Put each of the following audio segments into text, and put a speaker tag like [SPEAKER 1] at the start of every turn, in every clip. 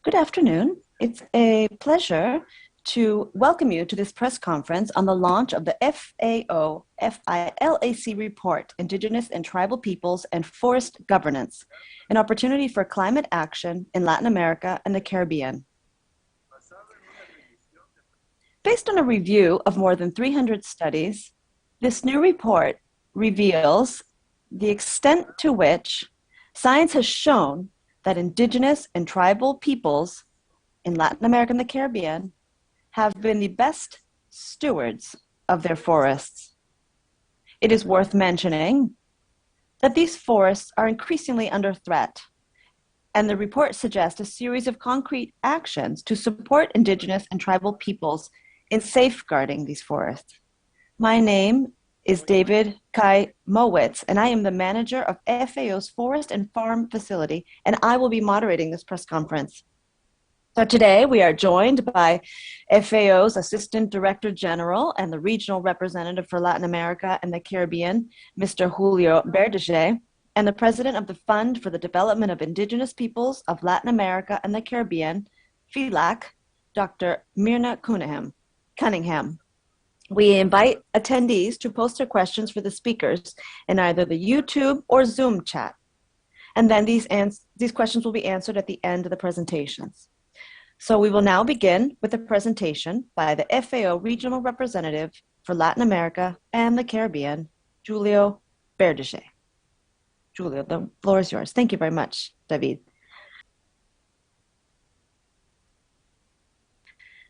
[SPEAKER 1] Good afternoon. It's a pleasure to welcome you to this press conference on the launch of the FAO FILAC report, Indigenous and Tribal Peoples and Forest Governance, an opportunity for climate action in Latin America and the Caribbean. Based on a review of more than 300 studies, this new report reveals the extent to which science has shown that indigenous and tribal peoples in Latin America and the Caribbean have been the best stewards of their forests. It is worth mentioning that these forests are increasingly under threat, and the report suggests a series of concrete actions to support indigenous and tribal peoples in safeguarding these forests. My name is David KAIMOWITZ, and I am the manager of FAO's Forest and Farm Facility, and I will be moderating this press conference. So today we are joined by FAO's Assistant Director General and the Regional Representative for Latin America and the Caribbean, Mr. Julio Berdeguue, and the President of the Fund for the Development of Indigenous Peoples of Latin America and the Caribbean, FILAC, Dr. MYRNA Cunningham. We invite attendees to post their questions for the speakers in either the YouTube or Zoom chat. And then these questions will be answered at the end of the presentations. So we will now begin with a presentation by the FAO Regional Representative for Latin America and the Caribbean, Julio Berdeguue. Julio, the floor is yours. Thank you very much, David.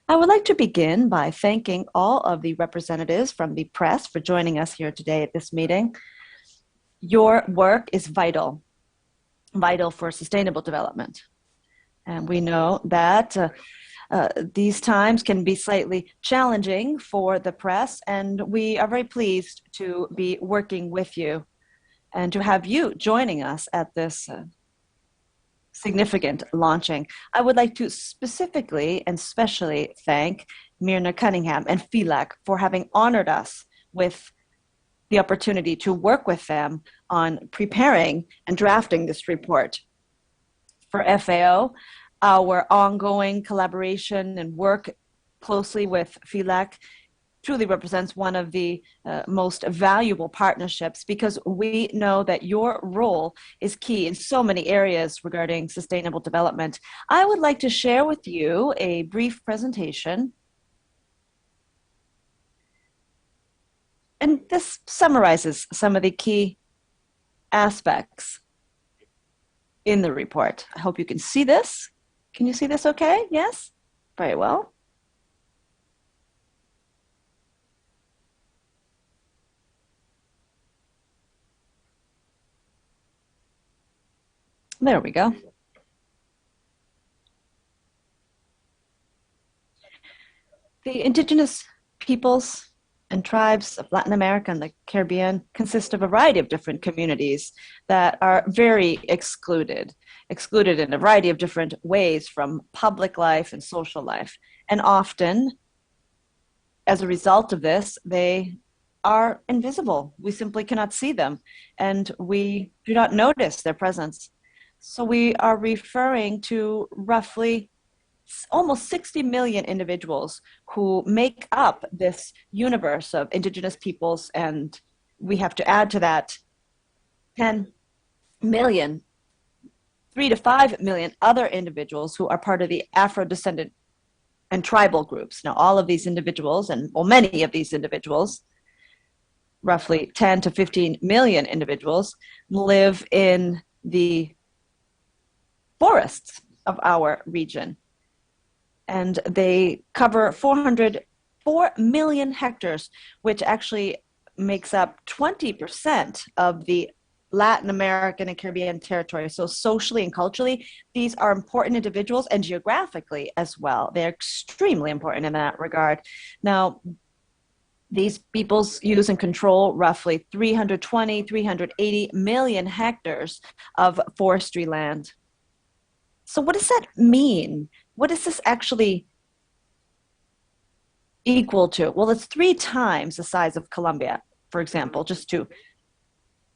[SPEAKER 1] I would like to begin by thanking all of the representatives from the press for joining us here today at this meeting. Your work is vital for sustainable development. And we know that these times can be slightly challenging for the press, and we are very pleased to be working with you and to have you joining us at this significant launching. I would like to specifically and specially thank MYRNA Cunningham and FILAC for having honored us with the opportunity to work with them on preparing and drafting this report. For FAO, our ongoing collaboration and work closely with FILAC truly represents one of the most valuable partnerships, because we know that your role is key in so many areas regarding sustainable development. I would like to share with you a brief presentation. And this summarizes some of the key aspects in the report. I hope you can see this. Can you see this okay? Yes? Very well. There we go. The indigenous peoples and tribes of Latin America and the Caribbean consist of a variety of different communities that are very excluded in a variety of different ways from public life and social life. And often, as a result of this, they are invisible. We simply cannot see them, and we do not notice their presence. So we are referring to roughly almost 60 million individuals who make up this universe of indigenous peoples, and we have to add to that 10 million, 3 to 5 million other individuals who are part of the Afro-descendant and tribal groups. Now, all of these individuals, and well, many of these individuals, roughly 10 to 15 million individuals, live in the forests of our region. And they cover 4 million hectares, which actually makes up 20% of the Latin American and Caribbean territory. So socially and culturally, these are important individuals, and geographically as well. They're extremely important in that regard. Now, these peoples use and control roughly 380 million hectares of forestry land. So what does that mean? What is this actually equal to? Well, it's 3 times the size of Colombia, for example, just to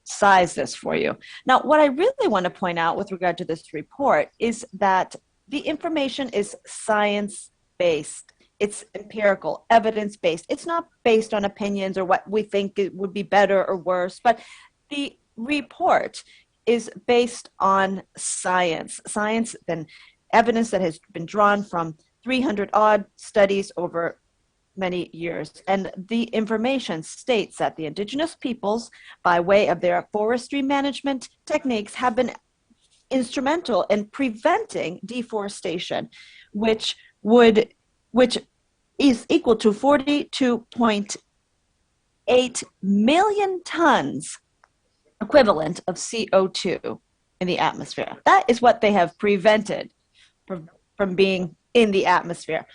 [SPEAKER 1] size this for you. Now, what I really want to point out with regard to this report is that the information is science-based. It's empirical, evidence-based. It's not based on opinions or what we think it would be better or worse, but the report is based on science and evidence that has been drawn from 300 odd studies over many years. And the information states that the indigenous peoples, by way of their forestry management techniques, have been instrumental in preventing deforestation, which is equal to 42.8 million tons equivalent of CO2 in the atmosphere. That is what they have prevented from being in the atmosphere.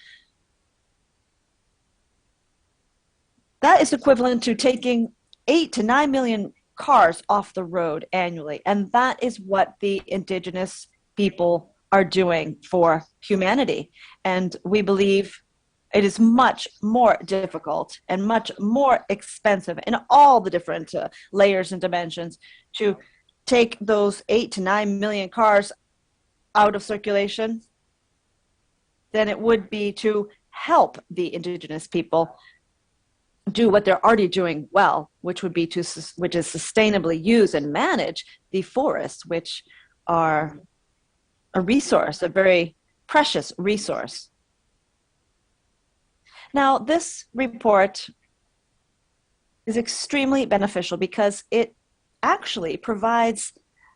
[SPEAKER 1] That is equivalent to taking 8 to 9 million cars off the road annually. And that is what the indigenous people are doing for humanity. And we believe it is much more difficult and much more expensive in all the different layers and dimensions to take those 8 to 9 million cars out of circulation than it would be to help the indigenous people do what they're already doing well, which is sustainably use and manage the forests, which are a resource, a very precious resource. Now, this report is extremely beneficial because it actually provides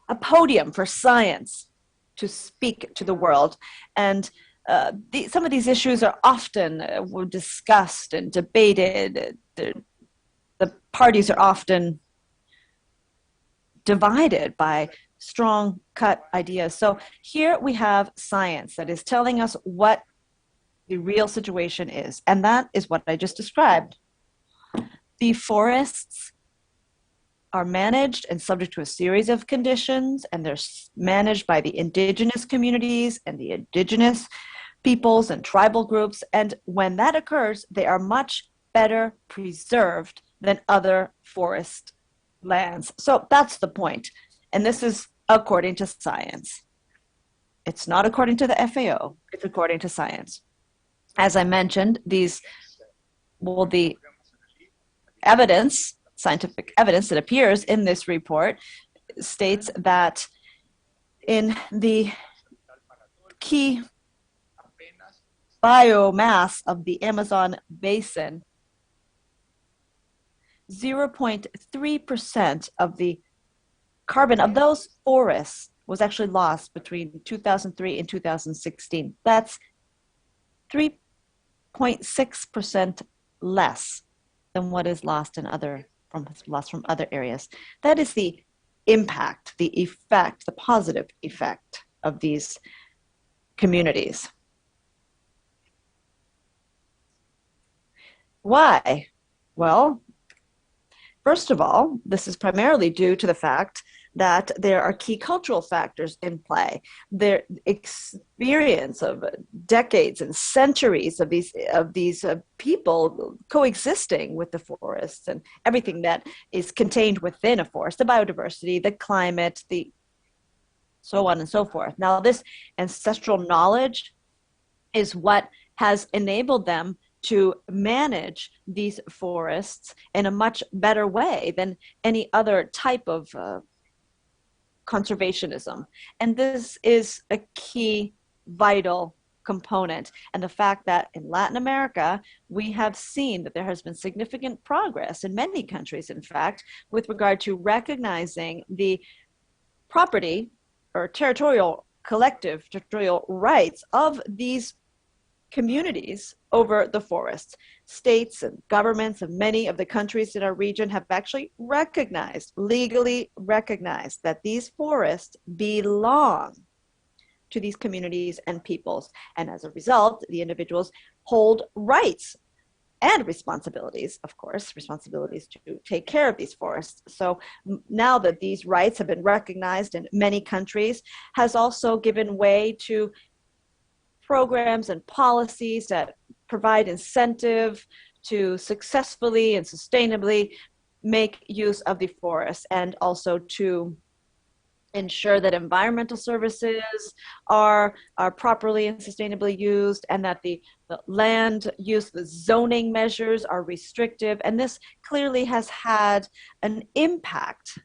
[SPEAKER 1] a podium for science to speak to the world. And some of these issues are often discussed and debated. The parties are often divided by strong cut ideas. So here we have science that is telling us what the real situation is. And that is what I just described. The forests are managed and subject to a series of conditions, and they're managed by the indigenous communities and the indigenous peoples and tribal groups. And when that occurs, they are much better preserved than other forest lands. So that's the point. And this is according to science. It's not according to the FAO, it's according to science. As I mentioned, the evidence, scientific evidence that appears in this report states that in the key biomass of the Amazon basin, 0.3% of the carbon of those forests was actually lost between 2003 and 2016. That's 3.6% less than what is lost from other areas. That is the impact, the effect, the positive effect of these communities. Why? Well, first of all, this is primarily due to the fact that there are key cultural factors in play. Their experience of decades and centuries of these people coexisting with the forests and everything that is contained within a forest, the biodiversity, the climate, the so on and so forth. Now, this ancestral knowledge is what has enabled them to manage these forests in a much better way than any other type of conservationism. And this is a key vital component. And the fact that in Latin America, we have seen that there has been significant progress in many countries, in fact, with regard to recognizing the property or collective territorial rights of these communities over the forests. States and governments of many of the countries in our region have actually legally recognized that these forests belong to these communities and peoples. And as a result, the individuals hold rights and responsibilities, of course, responsibilities to take care of these forests. So now that these rights have been recognized in many countries, has also given way to programs and policies that provide incentive to successfully and sustainably make use of the forest, and also to ensure that environmental services are properly and sustainably used, and that the land use, the zoning measures are restrictive. And this clearly has had an impact.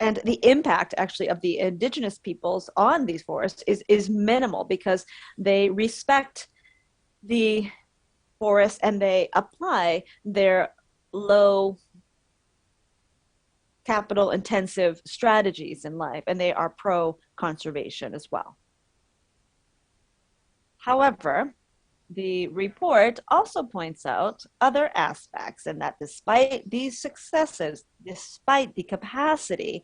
[SPEAKER 1] And the impact actually of the indigenous peoples on these forests is minimal, because they respect the forest and they apply their low capital intensive strategies in life, and they are pro conservation as well. However, the report also points out other aspects, and that despite these successes, despite the capacity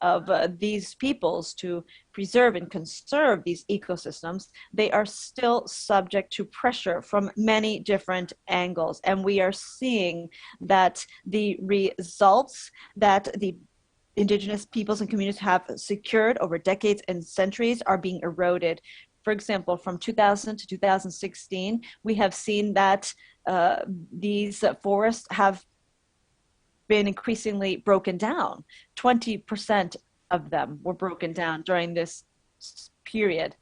[SPEAKER 1] of these peoples to preserve and conserve these ecosystems, they are still subject to pressure from many different angles. And we are seeing that the results that the indigenous peoples and communities have secured over decades and centuries are being eroded. For example, from 2000 to 2016, we have seen that these forests have been increasingly broken down. 20% of them were broken down during this period.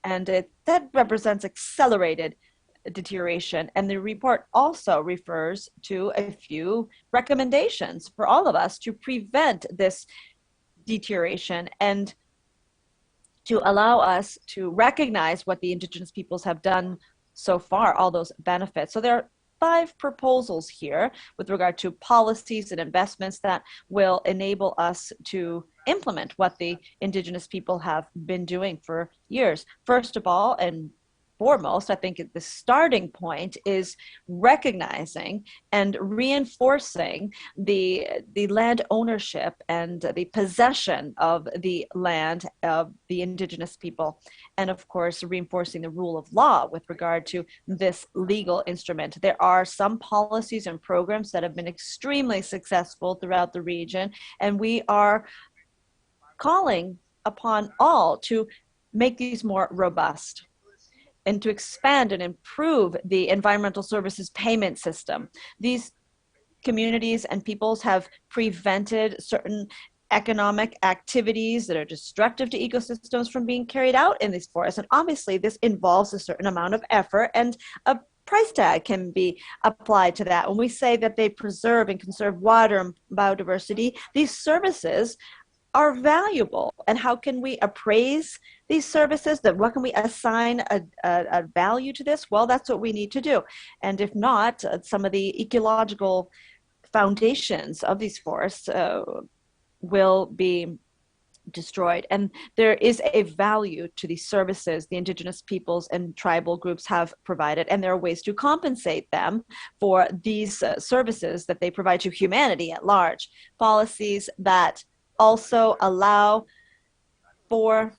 [SPEAKER 1] And that represents accelerated deterioration. And the report also refers to a few recommendations for all of us to prevent this deterioration and to allow us to recognize what the indigenous peoples have done so far, all those benefits. So there are 5 proposals here with regard to policies and investments that will enable us to implement what the indigenous people have been doing for years. First of all, and foremost, I think the starting point is recognizing and reinforcing the land ownership and the possession of the land of the indigenous people, and of course reinforcing the rule of law with regard to this legal instrument. There are some policies and programs that have been extremely successful throughout the region, and we are calling upon all to make these more robust and to expand and improve the environmental services payment system. These communities and peoples have prevented certain economic activities that are destructive to ecosystems from being carried out in these forests. And obviously this involves a certain amount of effort, and a price tag can be applied to that. When we say that they preserve and conserve water and biodiversity, these services are valuable. And how can we appraise these services? That what can we assign a value to this? Well, that's what we need to do. And if not, some of the ecological foundations of these forests will be destroyed. And there is a value to these services the indigenous peoples and tribal groups have provided, and there are ways to compensate them for these services that they provide to humanity at large. Policies that also allow for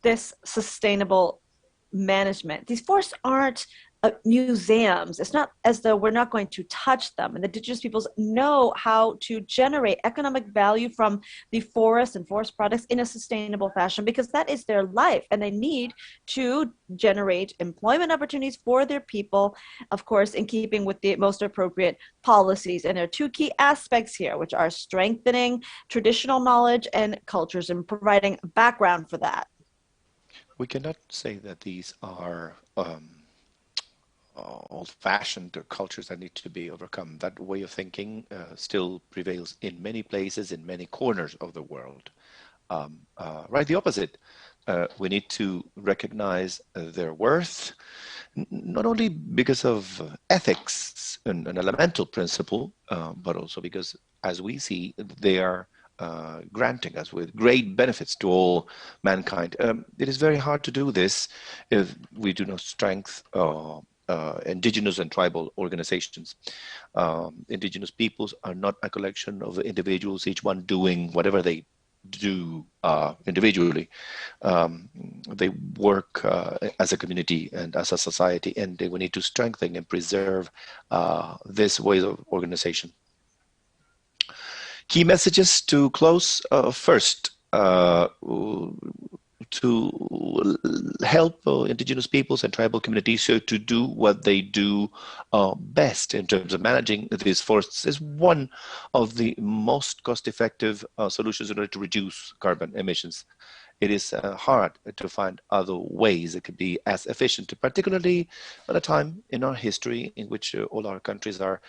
[SPEAKER 1] this sustainable management. These forests aren't museums. It's not as though we're not going to touch them. And the indigenous peoples know how to generate economic value from the forest and forest products in a sustainable fashion, because that is their life. And they need to generate employment opportunities for their people, of course, in keeping with the most appropriate policies. And there are 2 key aspects here, which are strengthening traditional knowledge and cultures and providing background for that.
[SPEAKER 2] We cannot say that these are old-fashioned cultures that need to be overcome. That way of thinking still prevails in many places, in many corners of the world. Right, the opposite. We need to recognize their worth, not only because of ethics, an elemental principle, but also because, as we see, they are granting us with great benefits to all mankind. It is very hard to do this if we do not strengthen indigenous and tribal organizations. Indigenous peoples are not a collection of individuals, each one doing whatever they do individually. They work as a community and as a society, and we need to strengthen and preserve this way of organization. Key messages to close. First, to help indigenous peoples and tribal communities so to do what they do best in terms of managing these forests is one of the most cost-effective solutions in order to reduce carbon emissions. It is hard to find other ways that could be as efficient, particularly at a time in our history in which all our countries are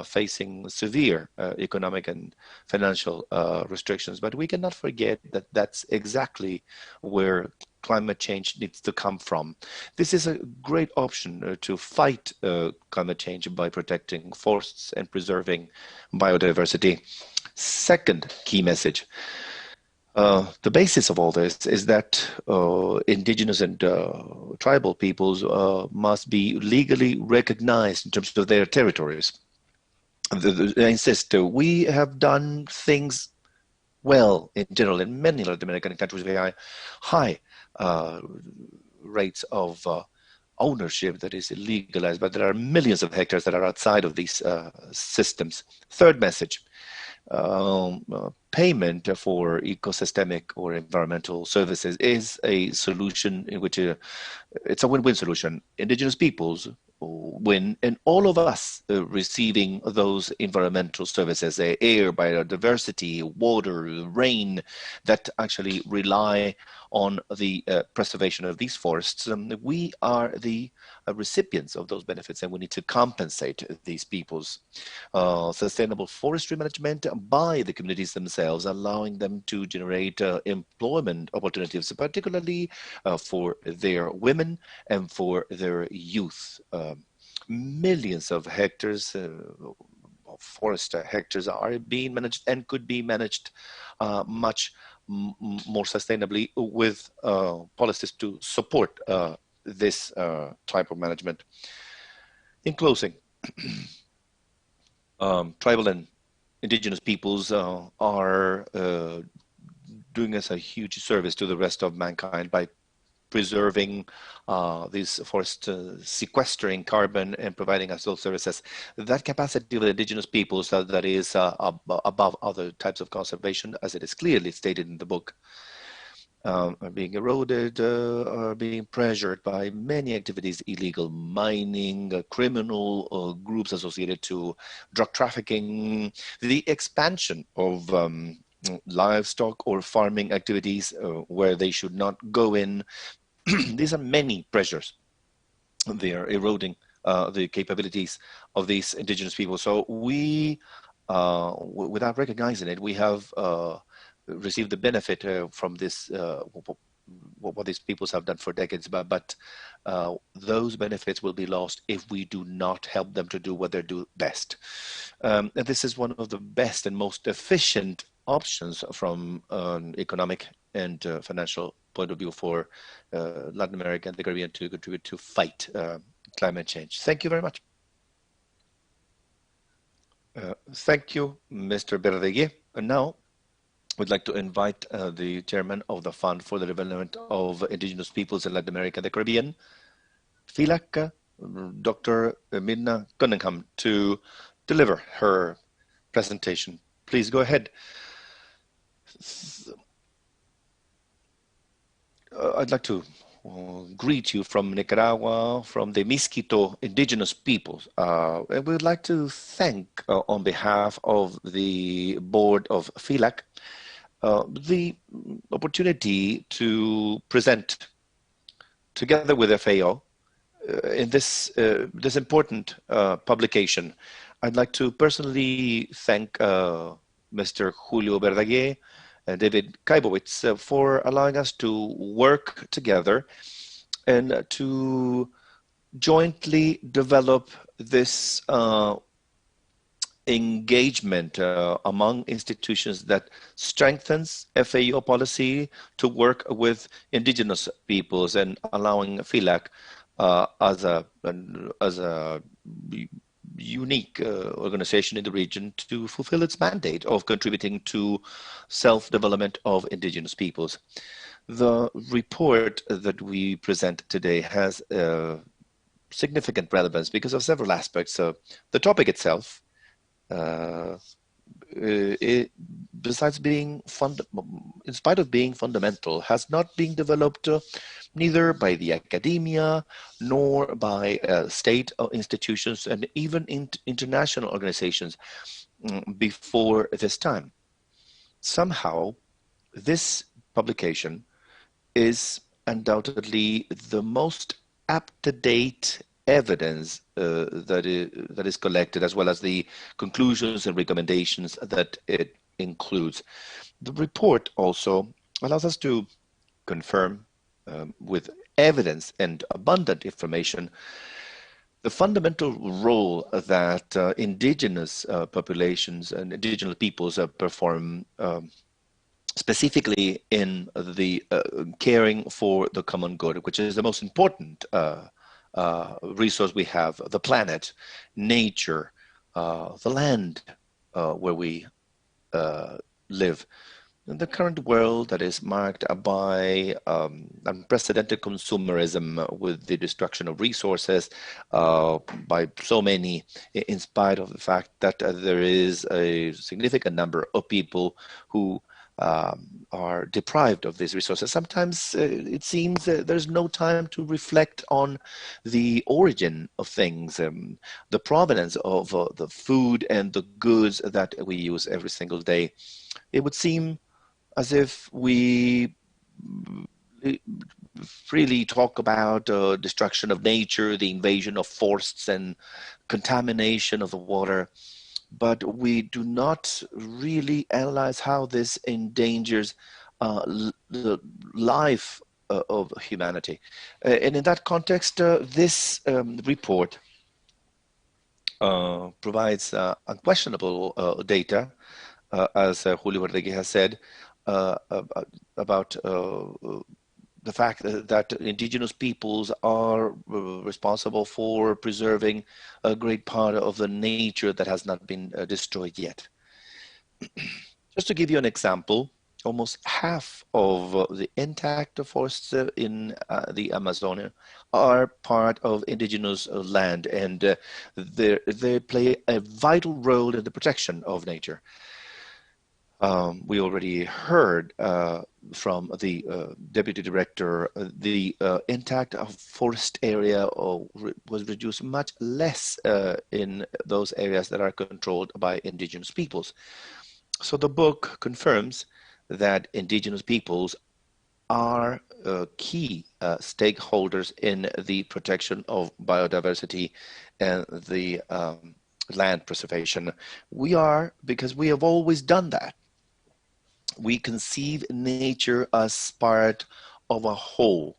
[SPEAKER 2] facing severe economic and financial restrictions. But we cannot forget that that's exactly where climate change needs to come from. This is a great option to fight climate change by protecting forests and preserving biodiversity. Second key message. The basis of all this is that indigenous and tribal peoples must be legally recognized in terms of their territories. I insist, we have done things well in general in many Latin American countries, very high rates of ownership that is legalized, but there are millions of hectares that are outside of these systems. Third message. Payment for ecosystemic or environmental services is a solution in which it's a win-win solution. Indigenous peoples win, and all of us receiving those environmental services, air, biodiversity, water, rain, that actually rely on the preservation of these forests. We are the recipients of those benefits, and we need to compensate these peoples. Sustainable forestry management by the communities themselves, allowing them to generate employment opportunities, particularly for their women and for their youth. Millions of hectares forest hectares are being managed and could be managed much more sustainably with policies to support this type of management. In closing, tribal and indigenous peoples are doing us a huge service to the rest of mankind by preserving these forests, sequestering carbon and providing us those services. That capacity of the indigenous peoples that is above other types of conservation, as it is clearly stated in the book, are being eroded, are being pressured by many activities, illegal mining, criminal groups associated to drug trafficking, the expansion of livestock or farming activities where they should not go in. These are many pressures. They are eroding the capabilities of these indigenous people. So we, without recognizing it, we have received the benefit from this, what these peoples have done for decades, but those benefits will be lost if we do not help them to do what they do best. And this is one of the best and most efficient options from an economic and financial point of view for Latin America and the Caribbean to contribute to fight climate change. Thank you very much. Thank you, Mr. Berdeguue. And now we'd like to invite the chairman of the Fund for the Development of Indigenous Peoples in Latin America and the Caribbean, FILAC, Dr. MYRNA CUNNINGHAM, to deliver her presentation. Please go ahead. I'd like to greet you from Nicaragua, from the Miskito indigenous peoples. And we'd like to thank, on behalf of the board of FILAC, the opportunity to present together with FAO in this important publication. I'd like to personally thank Mr. Julio Berdeguue and David KAIMOWITZ for allowing us to work together and to jointly develop this engagement among institutions that strengthens FAO policy to work with indigenous peoples and allowing FILAC as a unique organization in the region to fulfill its mandate of contributing to self-development of indigenous peoples. The report that we present today has significant relevance because of several aspects. The topic itself besides being in spite of being fundamental, has not been developed neither by the academia nor by state institutions and even international organizations before this time. Somehow, this publication is undoubtedly the most up-to-date evidence that is collected, as well as the conclusions and recommendations that it includes. The report also allows us to confirm with evidence and abundant information the fundamental role that indigenous populations and indigenous peoples perform specifically in the caring for the common good, which is the most important resource we have: the planet, nature, the land where we live. In the current world that is marked by unprecedented consumerism, with the destruction of resources by so many, in spite of the fact that there is a significant number of people who are deprived of these resources. Sometimes it seems there's no time to reflect on the origin of things, the provenance of the food and the goods that we use every single day. It would seem as if we freely talk about destruction of nature, the invasion of forests, and contamination of the water, but we do not really analyze how this endangers the life of humanity. And in that context, this report provides unquestionable data, as Julio Verdeguue has said, about the fact that indigenous peoples are responsible for preserving a great part of the nature that has not been destroyed yet. Just to give you an example, almost half of the intact forests in the Amazonia are part of indigenous land, and they play a vital role in the protection of nature. We already heard from the deputy director, the intact forest area was reduced much less in those areas that are controlled by indigenous peoples. So the book confirms that indigenous peoples are key stakeholders in the protection of biodiversity and the land preservation. We are, because we have always done that. We conceive nature as part of a whole,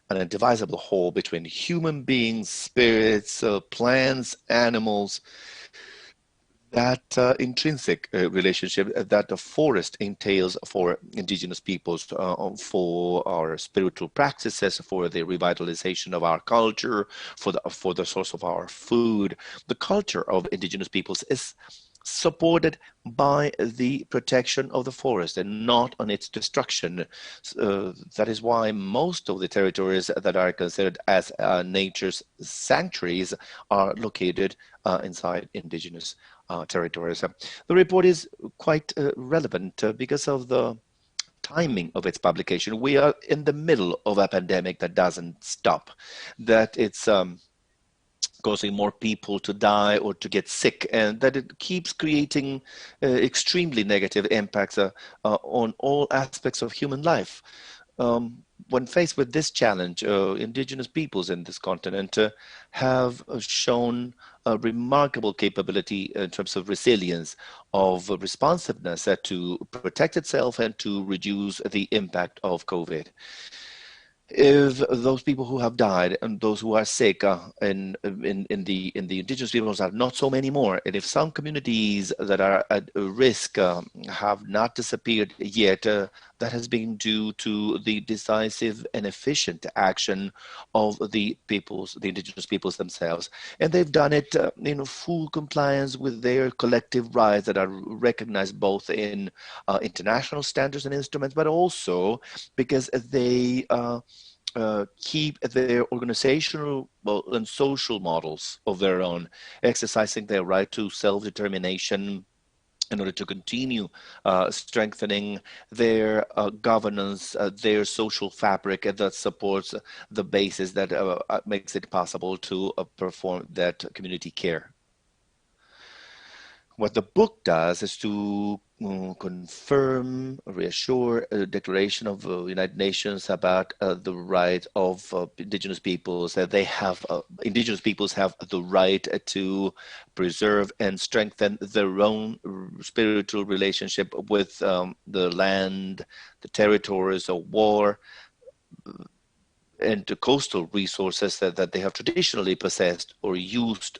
[SPEAKER 2] an indivisible whole between human beings, spirits, plants, animals. That intrinsic relationship that the forest entails for indigenous peoples, for our spiritual practices, for the revitalization of our culture, for the source of our food. The culture of indigenous peoples is supported by the protection of the forest and not on its destruction. That is why most of the territories that are considered as nature's sanctuaries are located inside indigenous territories. The report is quite relevant because of the timing of its publication. We are in the middle of a pandemic that doesn't stop, that it's causing more people to die or to get sick, and that it keeps creating extremely negative impacts on all aspects of human life. When faced with this challenge, indigenous peoples in this continent have shown a remarkable capability in terms of resilience, of responsiveness to protect itself and to reduce the impact of COVID. If those people who have died and those who are sick in the indigenous peoples are not so many more, and if some communities that are at risk have not disappeared yet, that has been due to the decisive and efficient action of the peoples, the indigenous peoples themselves. And they've done it in full compliance with their collective rights that are recognized both in international standards and instruments, but also because they keep their organizational and social models of their own, exercising their right to self-determination, in order to continue strengthening their governance, their social fabric that supports the basis that makes it possible to perform that community care. What the book does is to confirm, reassure a declaration of the United Nations about the right of indigenous peoples, that they have, indigenous peoples have the right to preserve and strengthen their own spiritual relationship with the land, the territories of war, and the coastal resources that they have traditionally possessed or used,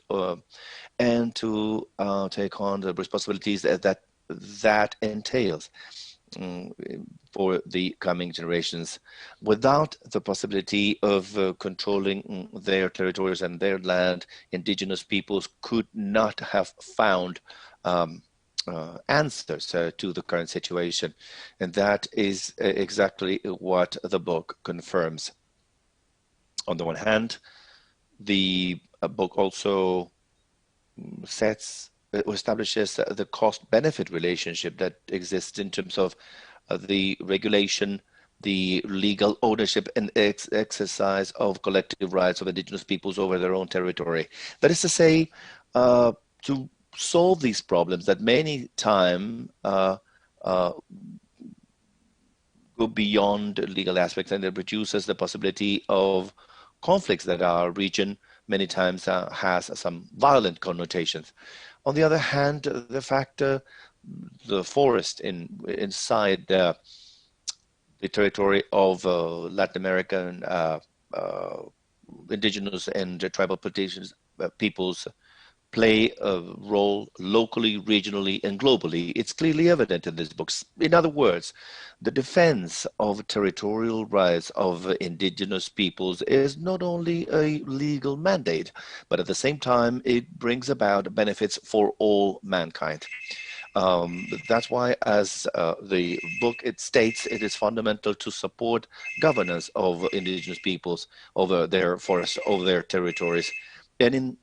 [SPEAKER 2] and to take on the responsibilities that entails for the coming generations. Without the possibility of controlling their territories and their land, indigenous peoples could not have found answers to the current situation. And that is exactly what the book confirms. On the one hand, the book also sets or establishes the cost-benefit relationship that exists in terms of the regulation, the legal ownership and exercise of collective rights of indigenous peoples over their own territory. That is to say, to solve these problems that many times go beyond legal aspects, and it reduces the possibility of conflicts that our region many times has some violent connotations. On the other hand, the fact the forest inside the territory of Latin American indigenous and tribal peoples play a role locally, regionally, and globally. It's clearly evident in these books. In other words, the defense of territorial rights of indigenous peoples is not only a legal mandate, but at the same time, it brings about benefits for all mankind. That's why, as the book it states, it is fundamental to support governance of indigenous peoples over their forests, over their territories. And in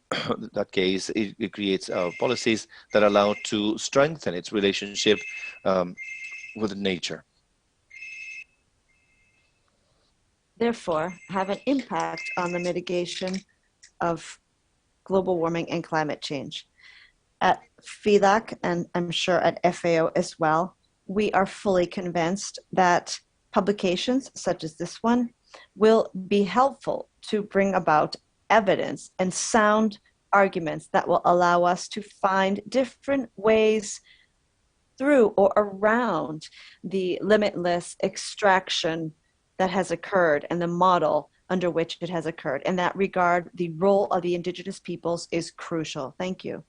[SPEAKER 2] that case, it creates policies that allow to strengthen its relationship with nature.
[SPEAKER 1] Therefore, have an impact on the mitigation of global warming and climate change. At FELAC, and I'm sure at FAO as well, we are fully convinced that publications such as this one will be helpful to bring about evidence and sound arguments that will allow us to find different ways through or around the limitless extraction that has occurred and the model under which it has occurred. In that regard, the role of the indigenous peoples is crucial. Thank you.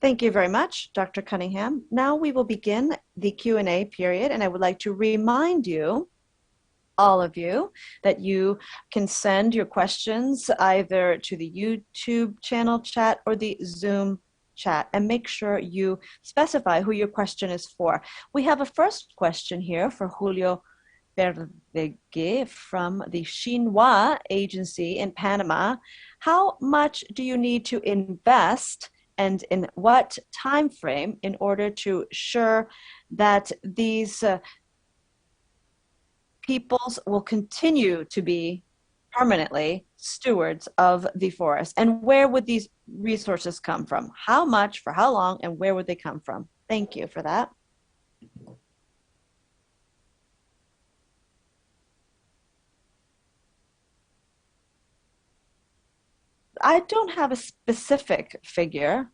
[SPEAKER 1] Thank you very much, Dr. Cunningham. Now we will begin the Q&A period, and I would like to remind you, all of you, that you can send your questions either to the YouTube channel chat or the Zoom chat, and make sure you specify who your question is for. We have a first question here for Julio Berdeguue from the Xinhua Agency in Panama. How much do you need to invest and in what time frame in order to ensure that these peoples will continue to be permanently stewards of the forest? And where would these resources come from? How much, for how long, and where would they come from? Thank you for that. I don't have a specific figure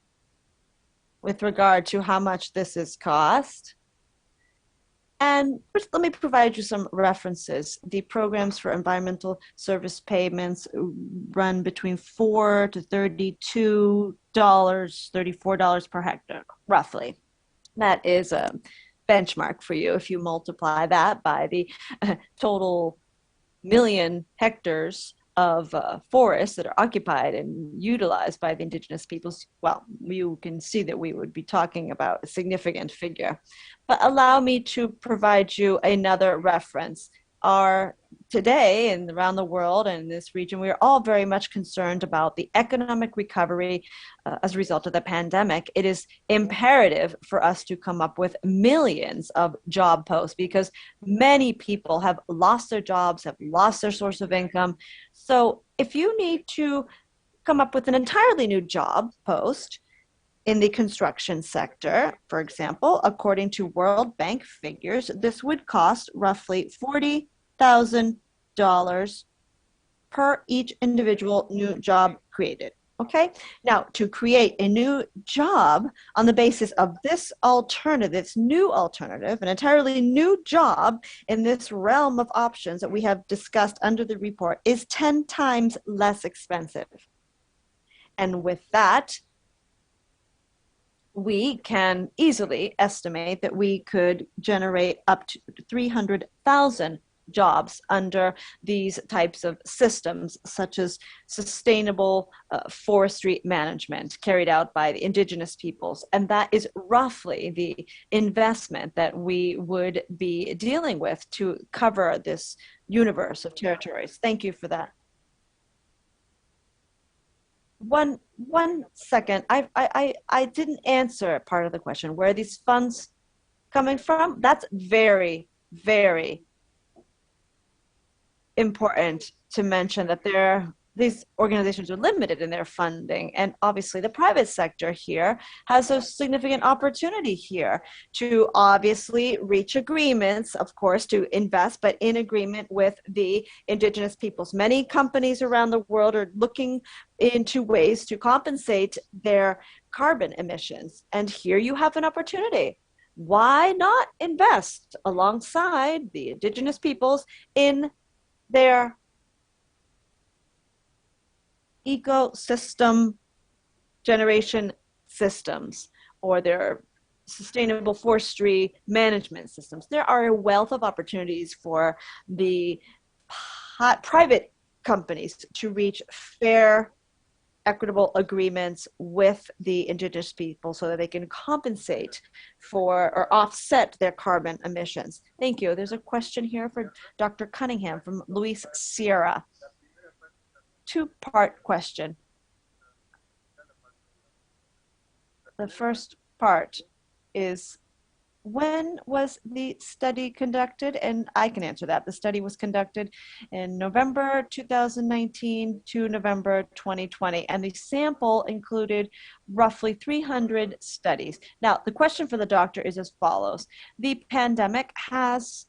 [SPEAKER 1] with regard to how much this is cost. And first, let me provide you some references. The programs for environmental service payments run between $4 to $32, $34 per hectare, roughly. That is a benchmark for you. If you multiply that by the total million hectares of forests that are occupied and utilized by the indigenous peoples, well, you can see that we would be talking about a significant figure. But allow me to provide you another reference. Our today and around the world and in this region, we are all very much concerned about the economic recovery as a result of the pandemic. It is imperative for us to come up with millions of job posts because many people have lost their jobs, have lost their source of income. So if you need to come up with an entirely new job post in the construction sector, for example, according to World Bank figures, this would cost roughly $40,000 per each individual new job created. Okay, now to create a new job on the basis of this alternative, this new alternative, an entirely new job in this realm of options that we have discussed under the report is 10 times less expensive. And with that, we can easily estimate that we could generate up to 300,000 jobs under these types of systems, such as sustainable forestry management carried out by the indigenous peoples. And that is roughly the investment that we would be dealing with to cover this universe of territories. Thank you for that. One second. I didn't answer part of the question. Where are these funds coming from? That's very, very important to mention that these organizations are limited in their funding. And obviously the private sector here has a significant opportunity here to obviously reach agreements, of course, to invest, but in agreement with the indigenous peoples. Many companies around the world are looking into ways to compensate their carbon emissions. And here you have an opportunity. Why not invest alongside the indigenous peoples in their ecosystem generation systems or their sustainable forestry management systems? There are a wealth of opportunities for the private companies to reach fair, equitable agreements with the indigenous people so that they can compensate for or offset their carbon emissions. Thank you. There's a question here for Dr. Cunningham from Luis Sierra. Two-part question. The first part is, when was the study conducted? And I can answer that. The study was conducted in November 2019 to November 2020, and the sample included roughly 300 studies. Now, the question for the doctor is as follows. The pandemic has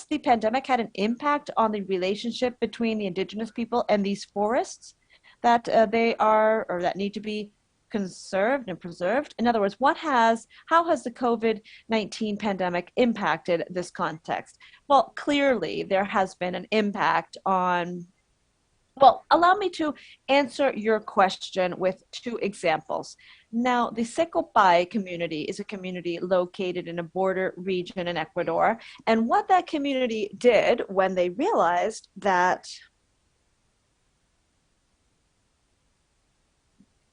[SPEAKER 1] the pandemic had an impact on the relationship between the indigenous people and these forests that that need to be conserved and preserved? In other words, how has the COVID-19 pandemic impacted this context? Well, clearly there has been an impact on. Well, allow me to answer your question with two examples. Now, the Secopai community is a community located in a border region in Ecuador. And what that community did when they realized that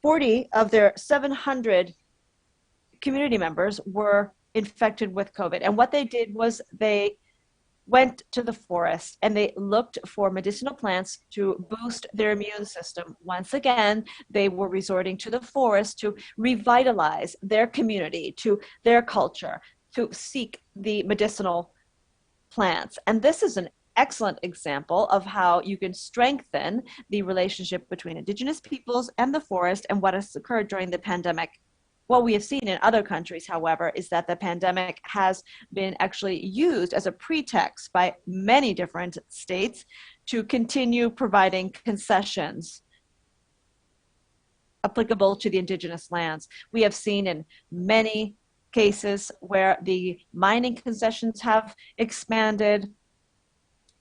[SPEAKER 1] 40 of their 700 community members were infected with COVID. And what they did was they went to the forest and they looked for medicinal plants to boost their immune system. Once again, they were resorting to the forest to revitalize their community, to their culture, to seek the medicinal plants. And this is an excellent example of how you can strengthen the relationship between indigenous peoples and the forest and what has occurred during the pandemic. What we have seen in other countries, however, is that the pandemic has been actually used as a pretext by many different states to continue providing concessions applicable to the indigenous lands. We have seen in many cases where the mining concessions have expanded,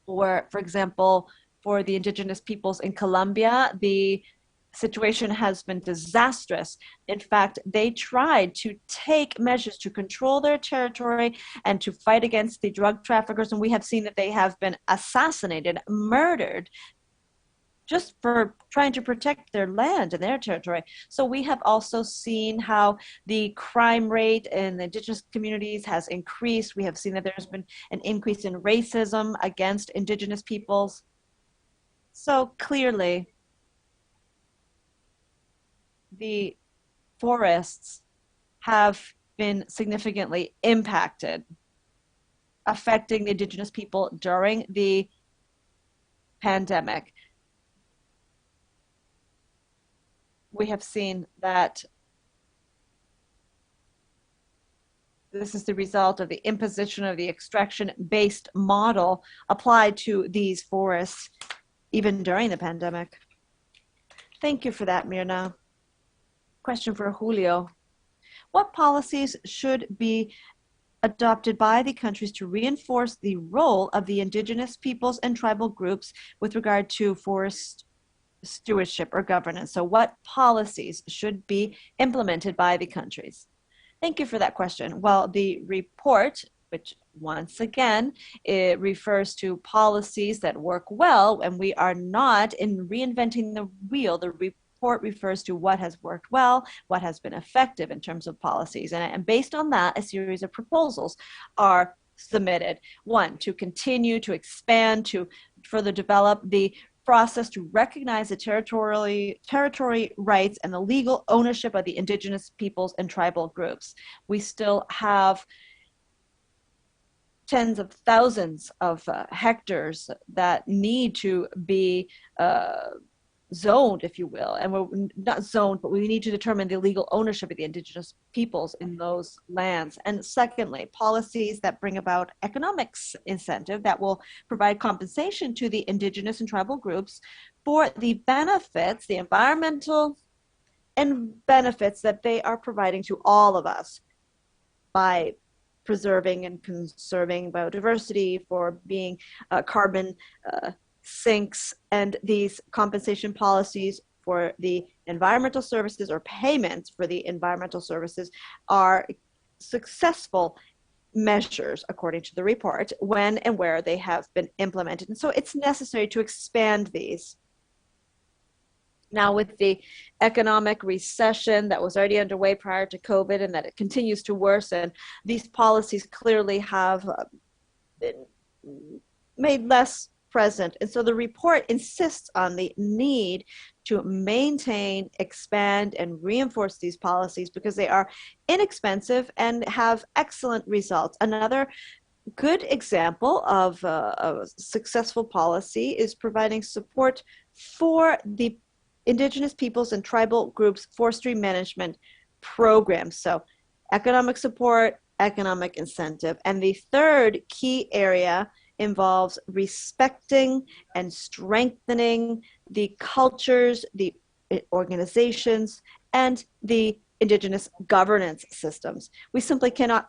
[SPEAKER 1] or, for example, for the indigenous peoples in Colombia, the situation has been disastrous. In fact, they tried to take measures to control their territory and to fight against the drug traffickers, and we have seen that they have been assassinated, murdered just for trying to protect their land and their territory. So we have also seen how the crime rate in the indigenous communities has increased. We have seen that there's been an increase in racism against indigenous peoples. So clearly, the forests have been significantly impacted, affecting the indigenous people during the pandemic. We have seen that this is the result of the imposition of the extraction-based model applied to these forests even during the pandemic. Thank you for that, MYRNA. Question for Julio. What policies should be adopted by the countries to reinforce the role of the indigenous peoples and tribal groups with regard to forest stewardship or governance? So what policies should be implemented by the countries? Thank you for that question. Well, the report, which once again, it refers to policies that work well, and we are not in reinventing the wheel. The report refers to what has worked well, what has been effective in terms of policies. And based on that, a series of proposals are submitted. One, to continue to expand, to further develop the process to recognize the territory rights and the legal ownership of the indigenous peoples and tribal groups. We still have tens of thousands of hectares that need to be zoned, if you will, and we're not zoned, but we need to determine the legal ownership of the indigenous peoples in those lands. And secondly, policies that bring about economics incentive that will provide compensation to the indigenous and tribal groups for the benefits, the environmental and benefits that they are providing to all of us by preserving and conserving biodiversity, for being carbon sinks, and these compensation policies for the environmental services or payments for the environmental services are successful measures, according to the report, when and where they have been implemented. And so it's necessary to expand these. Now, with the economic recession that was already underway prior to COVID and that it continues to worsen, these policies clearly have been made less present. And so the report insists on the need to maintain, expand, and reinforce these policies because they are inexpensive and have excellent results. Another good example of a successful policy is providing support for the indigenous peoples and tribal groups forestry management programs. So economic support, economic incentive. And the third key area involves respecting and strengthening the cultures, the organizations, and the indigenous governance systems. We simply cannot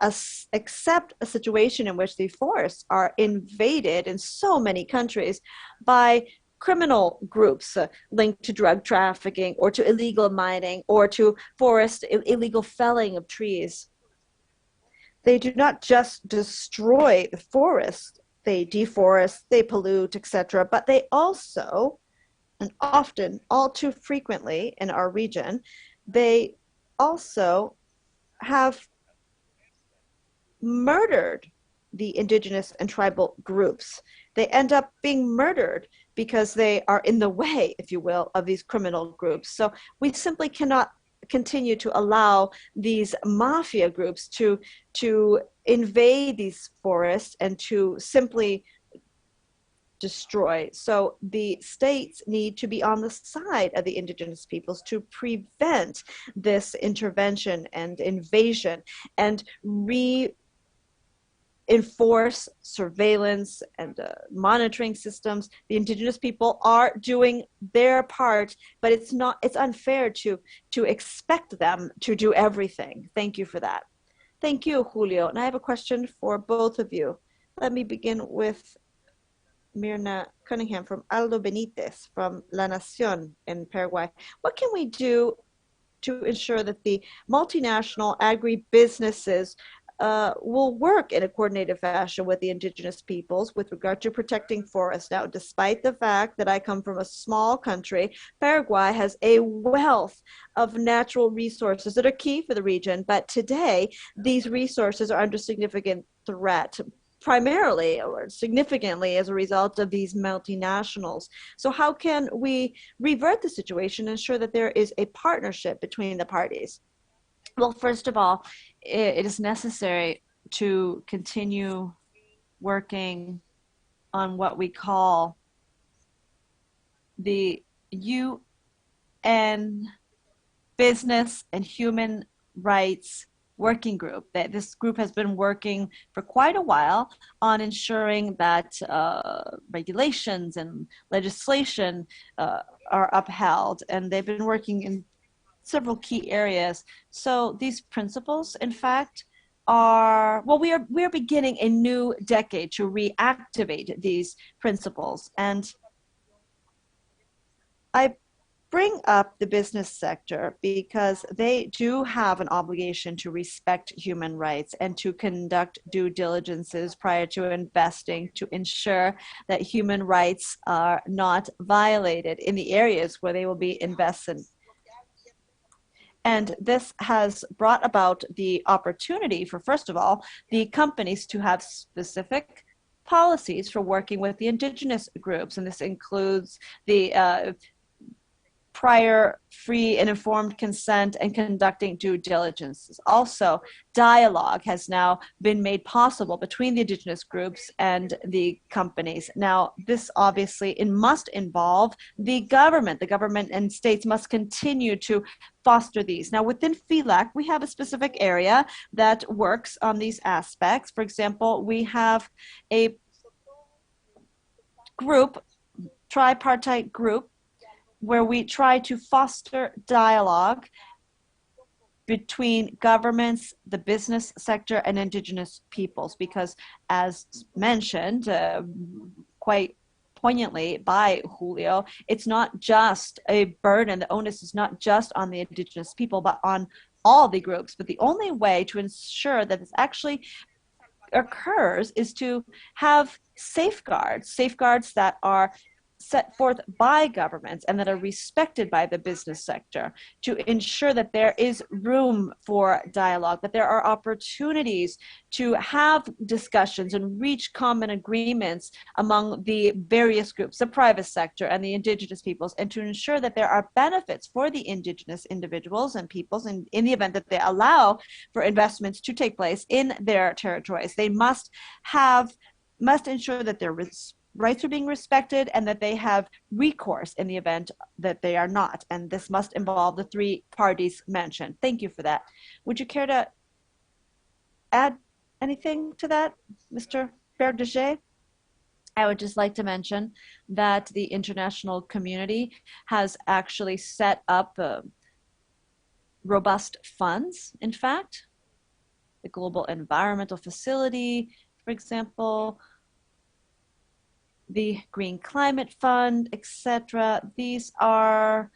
[SPEAKER 1] accept a situation in which the forests are invaded in so many countries by criminal groups linked to drug trafficking or to illegal mining or to forest illegal felling of trees. They do not just destroy the forest, they deforest, they pollute, etc., but they also, and often, all too frequently in our region, they also have murdered the indigenous and tribal groups. They end up being murdered because they are in the way, if you will, of these criminal groups. So we simply cannot continue to allow these mafia groups to invade these forests and to simply destroy. So the states need to be on the side of the indigenous peoples to prevent this intervention and invasion and enforce surveillance and monitoring systems. The indigenous people are doing their part, but it's unfair to expect them to do everything. Thank you for that. Thank you, Julio. And I have a question for both of you. Let me begin with MYRNA Cunningham from Aldo Benitez from La Nación in Paraguay. What can we do to ensure that the multinational agribusinesses will work in a coordinated fashion with the indigenous peoples with regard to protecting forests. Now, despite the fact that I come from a small country, Paraguay has a wealth of natural resources that are key for the region, but today these resources are under significant threat, primarily or significantly as a result of these multinationals. So how can we revert the situation and ensure that there is a partnership between the parties? Well, first of all, it is necessary to continue working on what we call the UN Business and Human Rights Working Group. That this group has been working for quite a while on ensuring that regulations and legislation are upheld, and they've been working in several key areas. So these principles, in fact, are, well, we are beginning a new decade to reactivate these principles. And I bring up the business sector because they do have an obligation to respect human rights and to conduct due diligences prior to investing to ensure that human rights are not violated in the areas where they will be invested. And this has brought about the opportunity for, first of all, the companies to have specific policies for working with the indigenous groups. And this includes the prior free and informed consent and conducting due diligence. Also, dialogue has now been made possible between the indigenous groups and the companies. Now, this obviously it must involve the government. The government and states must continue to foster these. Now, within FELAC, we have a specific area that works on these aspects. For example, we have a group, tripartite group, where we try to foster dialogue between governments, the business sector, and indigenous peoples, because as mentioned quite poignantly by Julio, it's not just a burden, the onus is not just on the indigenous people, but on all the groups. But the only way to ensure that this actually occurs is to have safeguards that are set forth by governments and that are respected by the business sector to ensure that there is room for dialogue, that there are opportunities to have discussions and reach common agreements among the various groups, the private sector and the indigenous peoples, and to ensure that there are benefits for the indigenous individuals and peoples in the event that they allow for investments to take place in their territories. They must ensure that their rights are being respected and that they have recourse in the event that they are not. And this must involve the three parties mentioned. Thank you for that. Would you care to add anything to that, Mr. Berdeguue? I would just like to mention that the international community has actually set up robust funds, in fact. The Global Environmental Facility, for example, the Green Climate Fund, etc. These are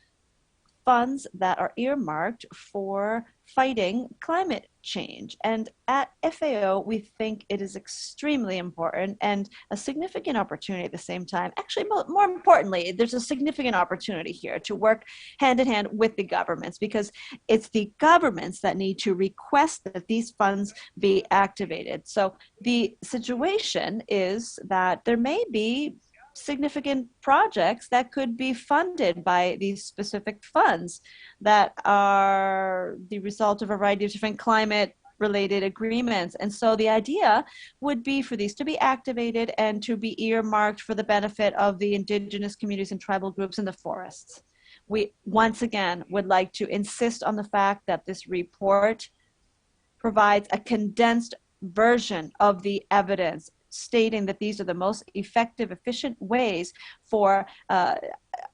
[SPEAKER 1] funds that are earmarked for fighting climate change. And at FAO, we think it is extremely important and a significant opportunity at the same time. Actually, more importantly, there's a significant opportunity here to work hand in hand with the governments, because it's the governments that need to request that these funds be activated. So the situation is that there may be significant projects that could be funded by these specific funds that are the result of a variety of different climate related agreements. And so the idea would be for these to be activated and to be earmarked for the benefit of the indigenous communities and tribal groups in the forests. We once again would like to insist on the fact that this report provides a condensed version of the evidence, stating that these are the most effective, efficient ways for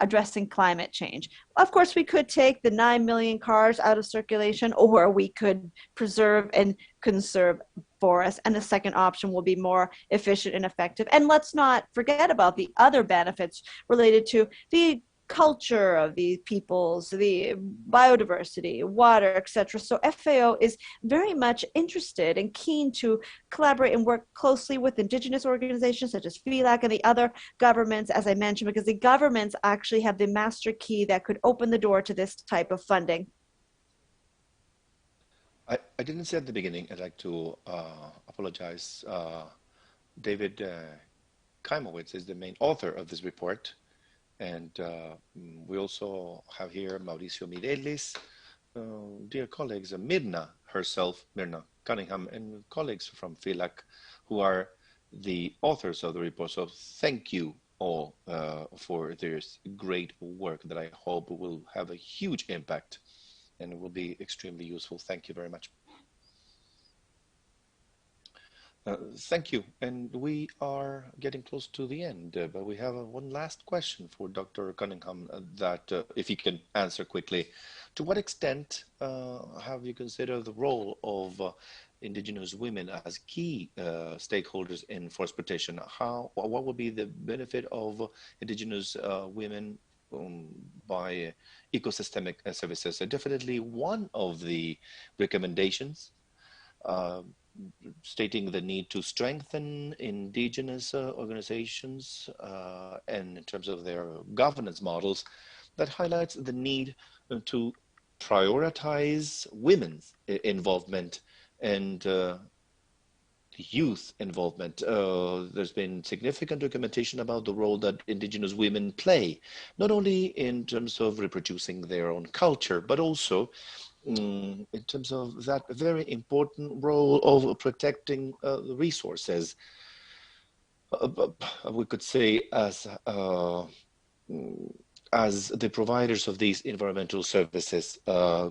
[SPEAKER 1] addressing climate change. Of course, we could take the 9 million cars out of circulation, or we could preserve and conserve forests. And the second option will be more efficient and effective. And let's not forget about the other benefits related to the culture of these peoples, the biodiversity, water, etc. So FAO is very much interested and keen to collaborate and work closely with indigenous organizations such as FELAC and the other governments, as I mentioned, because the governments actually have the master key that could open the door to this type of funding.
[SPEAKER 2] I didn't say at the beginning, I'd like to apologize. David KAIMOWITZ is the main author of this report. And we also have here Mauricio Mireles, dear colleagues, MYRNA herself, MYRNA Cunningham, and colleagues from FELAC who are the authors of the report. So thank you all for this great work that I hope will have a huge impact and will be extremely useful. Thank you very much. Thank you. And we are getting close to the end, but we have one last question for Dr. Cunningham that if you can answer quickly. To what extent have you considered the role of indigenous women as key stakeholders in forest protection? What would be the benefit of indigenous women by ecosystemic services? So definitely one of the recommendations stating the need to strengthen indigenous organizations and in terms of their governance models, that highlights the need to prioritize women's involvement and youth involvement. There's been significant documentation about the role that indigenous women play, not only in terms of reproducing their own culture, but also in terms of that very important role of protecting the resources. We could say as the providers of these environmental services,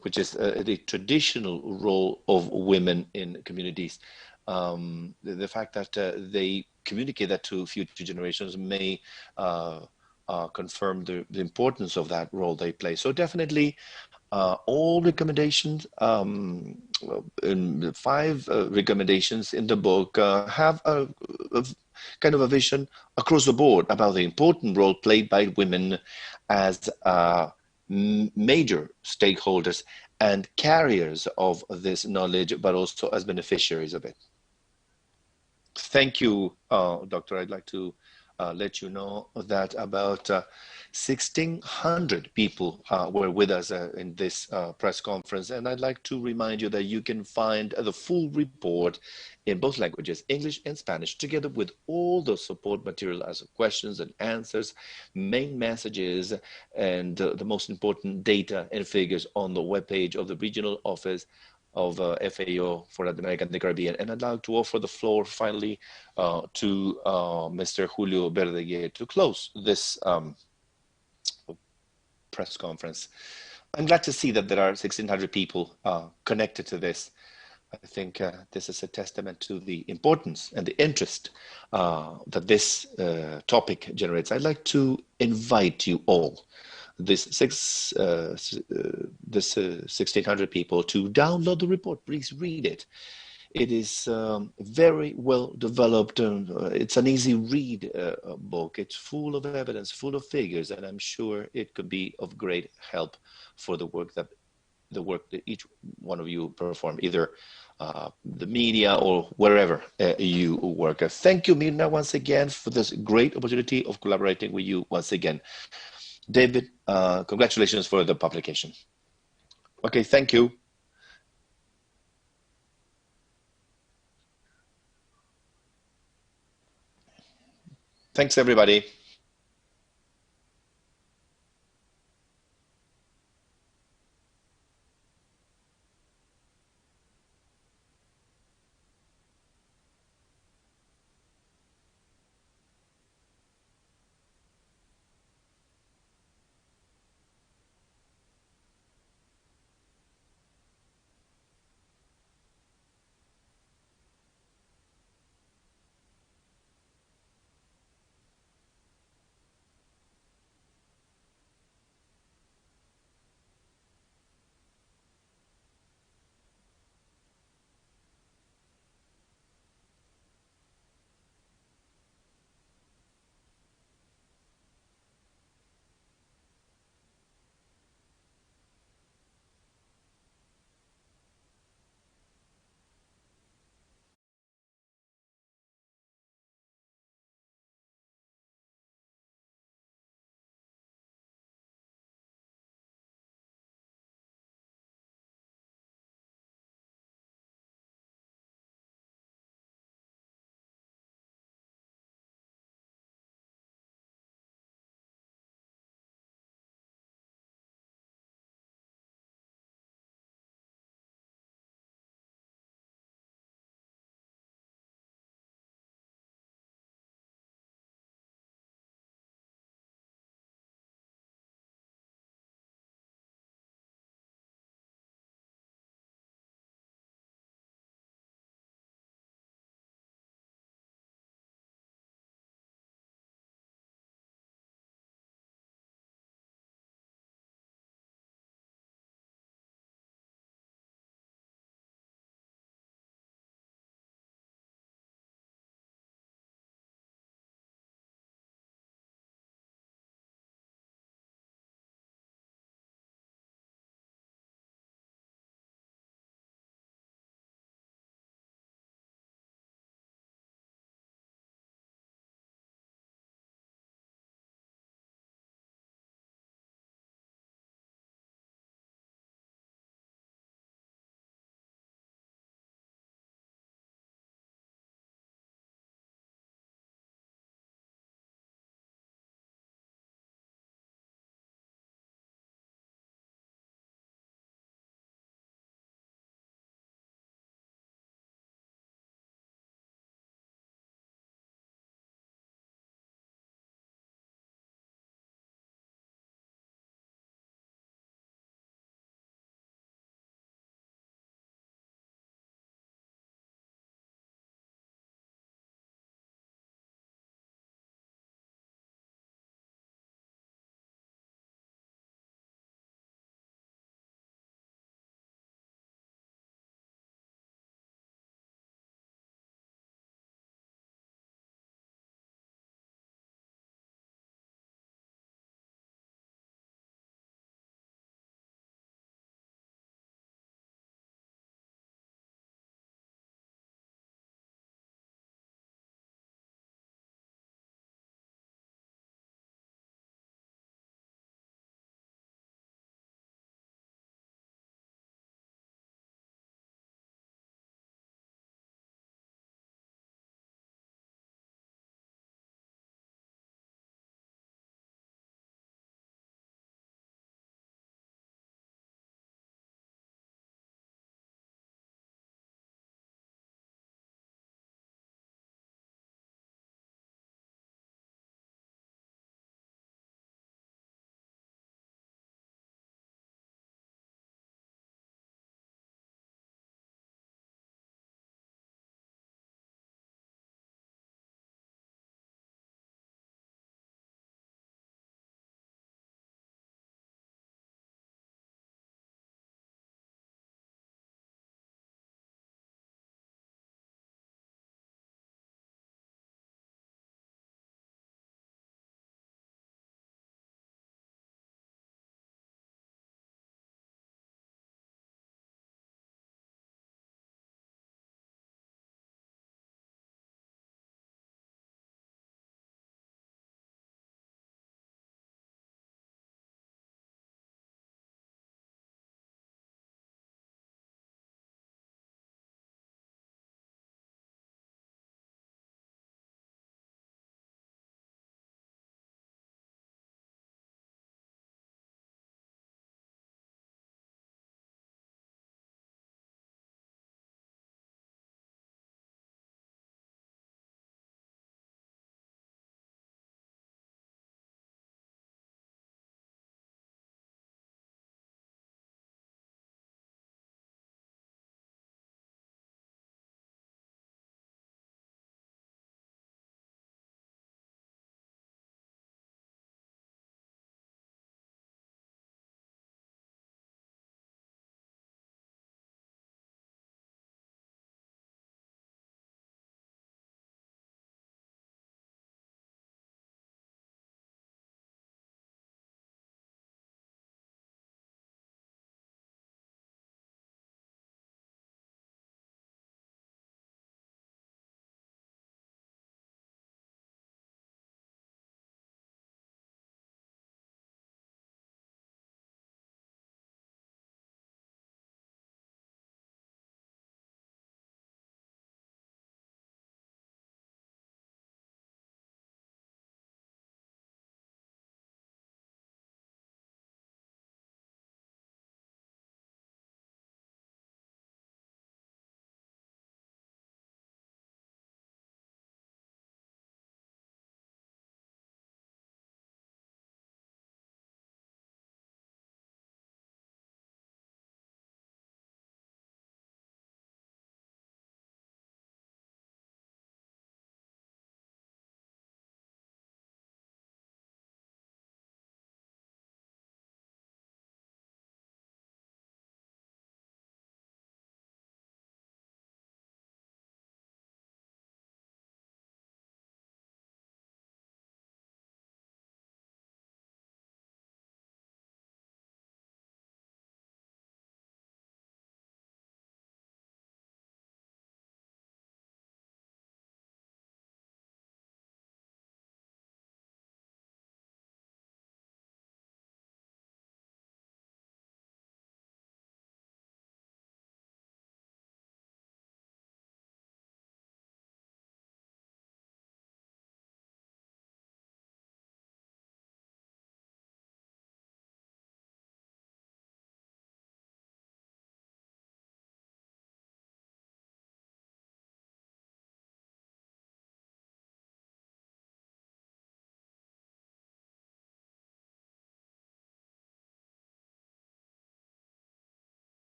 [SPEAKER 2] which is the traditional role of women in communities. The fact that they communicate that to future generations may confirm the importance of that role they play. So definitely all recommendations, in 5 recommendations in the book have a kind of a vision across the board about the important role played by women as major stakeholders and carriers of this knowledge, but also as beneficiaries of it. Thank you, Doctor. I'd like to let you know that about 1,600 people were with us in this press conference. And I'd like to remind you that you can find the full report in both languages, English and Spanish, together with all the support material as questions and answers, main messages, and the most important data and figures on the webpage of the regional office of FAO for Latin America and the Caribbean. And I'd like to offer the floor finally to Mr. Julio Berdeguue to close this press conference. I'm glad to see that there are 1,600 people connected to this. I think this is a testament to the importance and the interest that this topic generates. I'd like to invite you all, this 1,600 people, to download the report. Please read it. It is very well developed. It's an easy read book. It's full of evidence, full of figures, and I'm sure it could be of great help for the work that each one of you perform, either the media or wherever you work. Thank you, MYRNA, once again for this great opportunity of collaborating with you once again. David, congratulations for the publication. Okay, thank you. Thanks, everybody.